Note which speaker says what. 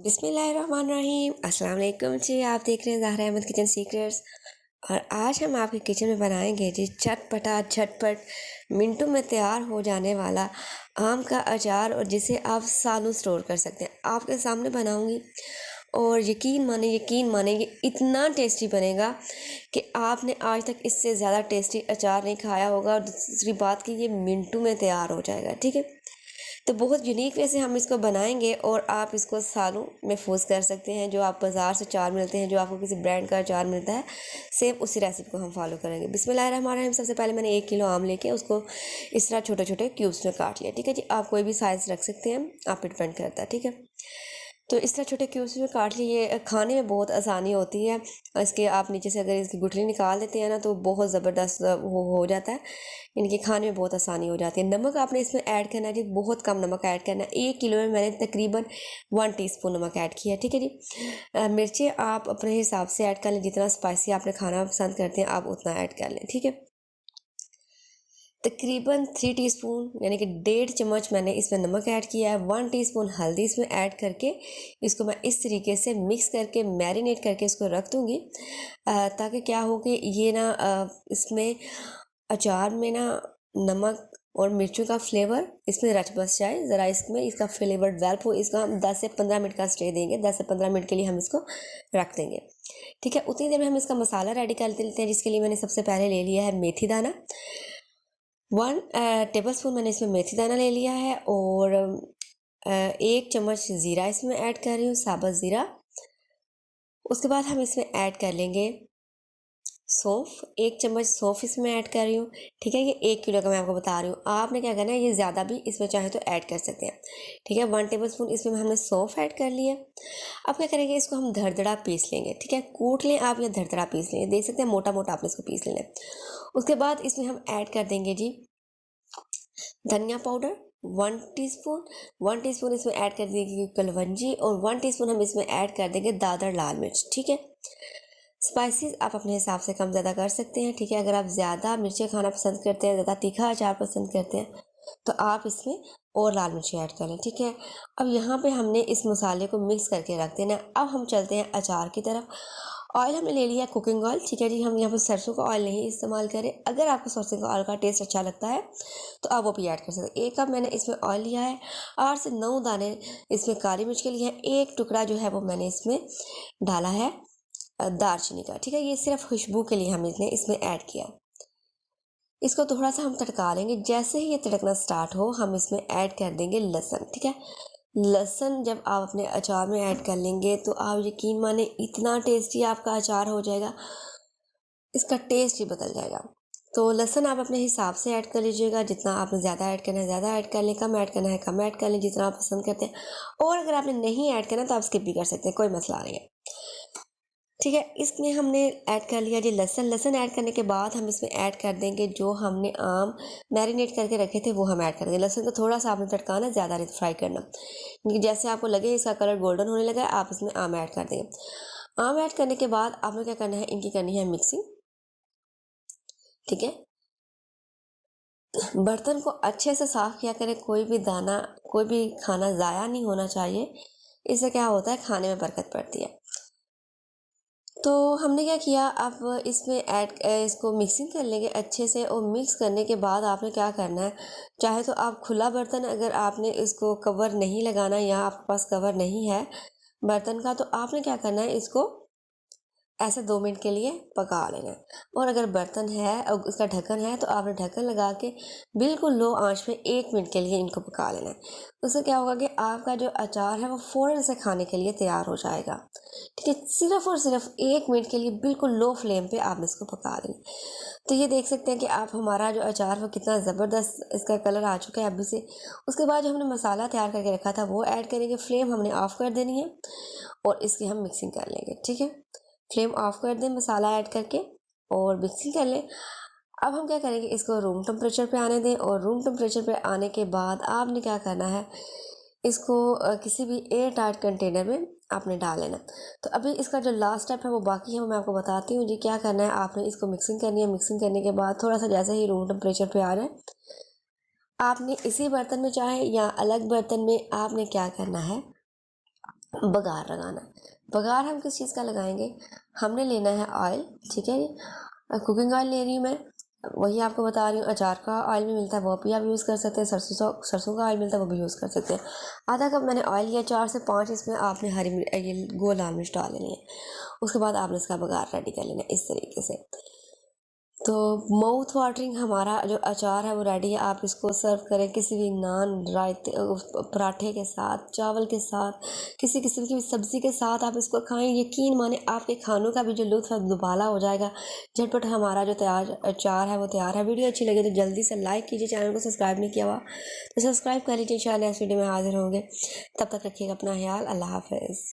Speaker 1: बिस्मिल्लाहिर्रहमानिर्रहीम। अस्सलाम वालेकुम जी। आप देख रहे हैं ज़हरा अहमद किचन सीक्रेट्स और आज हम आपके किचन में बनाएंगे जी चटपटा झटपट मिनटों में तैयार हो जाने वाला आम का अचार, और जिसे आप सालों स्टोर कर सकते हैं। आपके सामने बनाऊंगी और यकीन माने ये इतना टेस्टी बनेगा कि आपने आज तक इससे ज़्यादा टेस्टी अचार नहीं खाया होगा। और दूसरी बात कि ये मिनटों में तैयार हो जाएगा। ठीक है, तो बहुत यूनिक वे से हम इसको बनाएंगे और आप इसको सालों महफूज कर सकते हैं। जो आप बाज़ार से अचार मिलते हैं, जो आपको किसी ब्रांड का अचार मिलता है, सेम उसी रेसिपी को हम फॉलो करेंगे। बिस्मिल्लाहिर्रहमानिर्रहीम। सबसे पहले मैंने 1 किलो आम लेके उसको इस तरह छोटे छोटे क्यूब्स में काट लिया। ठीक है जी, आप कोई भी साइज़ रख सकते हैं, आप पे डिपेंड करता है। ठीक है, तो इस तरह छोटे क्यूब्स में काट लिए। खाने में बहुत आसानी होती है इसके। आप नीचे से अगर इसकी गुठली निकाल देते हैं ना, तो बहुत ज़बरदस्त वो हो जाता है। इनके खाने में बहुत आसानी हो जाती है। नमक आपने इसमें ऐड करना है जी, बहुत कम नमक ऐड करना है। 1 किलो में मैंने तकरीबन 1 टीस्पून नमक ऐड किया है। ठीक है जी, मिर्चें आप अपने हिसाब से ऐड कर लें। जितना स्पाइसी आपने खाना पसंद करते हैं आप उतना ऐड कर लें। ठीक है, तकरीबन 3 टीस्पून यानी कि 1.5 चम्मच मैंने इसमें नमक ऐड किया है। 1 टीस्पून हल्दी इसमें ऐड करके इसको मैं इस तरीके से मिक्स करके मैरिनेट करके इसको रख दूँगी, ताकि क्या हो कि ये ना इसमें अचार में ना नमक और मिर्चों का फ्लेवर इसमें रच बस जाए। ज़रा इसमें इसका फ्लेवर डेवलप हो। इसका हम 10 से 15 मिनट का स्टे देंगे। 10 से 15 मिनट के लिए हम इसको रख देंगे। ठीक है, उतनी देर में हम इसका मसाला रेडी कर लेते हैं, जिसके लिए मैंने सबसे पहले ले लिया है मेथी दाना। 1 टेबल स्पून मैंने इसमें मेथी दाना ले लिया है, और 1 चम्मच ज़ीरा इसमें ऐड कर रही हूँ, साबुत ज़ीरा। उसके बाद हम इसमें ऐड कर लेंगे सौंफ। 1 चम्मच सौंफ इसमें ऐड कर रही हूँ। ठीक है, ये 1 किलो का मैं आपको बता रही हूँ। आपने क्या करना है, ये ज़्यादा भी इसमें चाहे तो ऐड कर सकते हैं। ठीक है, 1 टेबल स्पून इसमें हमने सौंफ ऐड कर लिया। अब क्या करेंगे, इसको हम दरदरा पीस लेंगे। ठीक है, कूट लें आप या दरदरा पीस लेंगे, देख सकते हैं मोटा मोटा आपने इसको पीस लेना है। उसके बाद इसमें हम ऐड कर देंगे जी धनिया पाउडर 1 टीस्पून। 1 टीस्पून इसमें ऐड कर देंगे कलवंजी, और 1 टीस्पून हम इसमें ऐड कर देंगे दादर लाल मिर्च। ठीक है, स्पाइसेस आप अपने हिसाब से कम ज़्यादा कर सकते हैं। ठीक है, अगर आप ज़्यादा मिर्चें खाना पसंद करते हैं, ज़्यादा तीखा अचार पसंद करते हैं, तो आप इसमें और लाल मिर्ची ऐड कर लें। ठीक है, अब यहाँ पे हमने इस मसाले को मिक्स करके रख देना। अब हम चलते हैं अचार की तरफ। ऑयल हमने ले लिया कुकिंग ऑयल। ठीक है जी, हम यहाँ पर सरसों का ऑयल नहीं इस्तेमाल करें। अगर आपको सरसों का ऑयल का टेस्ट अच्छा लगता है तो आप वो भी ऐड कर सकते हैं। 1 कप मैंने इसमें ऑयल लिया है। 8 से 9 दाने इसमें काली मिर्च के लिए हैं। 1 टुकड़ा जो है वो मैंने इसमें डाला है दालचीनी का। ठीक है, ये सिर्फ खुशबू के लिए हमने इसमें ऐड किया। इसको थोड़ा सा हम तड़का लेंगे। जैसे ही ये तड़कना स्टार्ट हो, हम इसमें ऐड कर देंगे लहसुन। ठीक है, लहसुन जब आप अपने अचार में ऐड कर लेंगे तो आप यकीन माने इतना टेस्टी आपका अचार हो जाएगा, इसका टेस्ट ही बदल जाएगा। तो लहसुन आप अपने हिसाब से ऐड कर लीजिएगा। जितना आपने ज़्यादा ऐड करना है ज़्यादा ऐड कर लें, कम ऐड करना है कम ऐड कर लें, जितना आप पसंद करते हैं। और अगर आपने नहीं ऐड करना तो आप स्किप भी कर सकते हैं, कोई मसला नहीं है। ठीक है, इसमें हमने ऐड कर लिया जी लहसुन। लहसुन ऐड करने के बाद हम इसमें ऐड कर देंगे जो हमने आम मैरिनेट करके रखे थे, वो हम ऐड कर देंगे। लहसुन को थोड़ा सा आपने तड़काना, ज़्यादा नहीं फ्राई करना, क्योंकि जैसे आपको लगे इसका कलर गोल्डन होने लगा है, आप इसमें आम ऐड कर देंगे। आम ऐड करने के बाद आपने क्या करना है, इनकी करनी है मिक्सिंग। ठीक है, बर्तन को अच्छे से साफ़ किया करें। कोई भी दाना, कोई भी खाना ज़ाया नहीं होना चाहिए। इससे क्या होता है, खाने में बरकत पड़ती है। तो हमने क्या किया, अब इसमें इसको मिक्सिंग कर लेंगे अच्छे से। और मिक्स करने के बाद आपने क्या करना है, चाहे तो आप खुला बर्तन, अगर आपने इसको कवर नहीं लगाना या आपके पास कवर नहीं है बर्तन का, तो आपने क्या करना है, इसको ऐसे 2 मिनट के लिए पका लेना है। और अगर बर्तन है और उसका ढक्कन है, तो आपने ढक्कन लगा के बिल्कुल लो आंच में 1 मिनट के लिए इनको पका लेना है। उससे क्या होगा कि आपका जो अचार है वो फ़ौरन से खाने के लिए तैयार हो जाएगा। ठीक है, सिर्फ और सिर्फ 1 मिनट के लिए बिल्कुल लो फ्लेम पे आप इसको पका लें। तो ये देख सकते हैं कि आप हमारा जो अचार वो कितना ज़बरदस्त इसका कलर आ चुका है अभी से। उसके बाद जो हमने मसाला तैयार करके रखा था वो ऐड करेंगे। फ्लेम हमने ऑफ़ कर देनी है और इसकी हम मिक्सिंग कर लेंगे। ठीक है, फ्लेम ऑफ कर दें मसाला ऐड करके और मिक्सिंग कर लें। अब हम क्या करेंगे, इसको रूम टेम्परेचर पे आने दें। और रूम टेम्परेचर पे आने के बाद आपने क्या करना है, इसको किसी भी एयर टाइट कंटेनर में आपने डाल लेना। तो अभी इसका जो लास्ट स्टेप है वो बाकी है, वो मैं आपको बताती हूँ जी। क्या करना है, आपने इसको मिक्सिंग करनी है। मिक्सिंग करने के बाद थोड़ा सा जैसे ही रूम टेम्परेचर पे आ रहा है, आपने इसी बर्तन में चाहे या अलग बर्तन में आपने क्या करना है, बघार लगाना है। बघार हम किस चीज़ का लगाएंगे, हमने लेना है ऑयल, ठीक है जी, कुकिंग ऑयल ले रही हूँ मैं, वही आपको बता रही हूँ। अचार का ऑयल भी मिलता है, वो भी आप यूज़ कर सकते हैं। सरसों का ऑयल मिलता है, वो भी यूज़ कर सकते हैं। आधा कप मैंने ऑयल लिया, 4 से 5 इसमें आपने हरी मिर्च, ये गोल लाल मिर्च डाल लेनी है। उसके बाद आपने इसका बघार रेडी कर लेना है इस तरीके से। तो माउथ वाटरिंग हमारा जो अचार है वो रेडी है। आप इसको सर्व करें किसी भी नान, रायते, पराठे के साथ, चावल के साथ, किसी किस्म की सब्ज़ी के साथ आप इसको खाएं। यकीन माने आपके खानों का भी जो लुत्फ़ है दुबाला हो जाएगा। झटपट हमारा जो तैयार अचार है वो तैयार है। वीडियो अच्छी लगे तो जल्दी से लाइक कीजिए, चैनल को सब्सक्राइब नहीं किया हुआ तो सब्सक्राइब कर लीजिए। इंशाल्लाह इस वीडियो में हाजिर होंगे। तब तक रखिएगा अपना ख्याल। अल्लाह हाफ़िज़।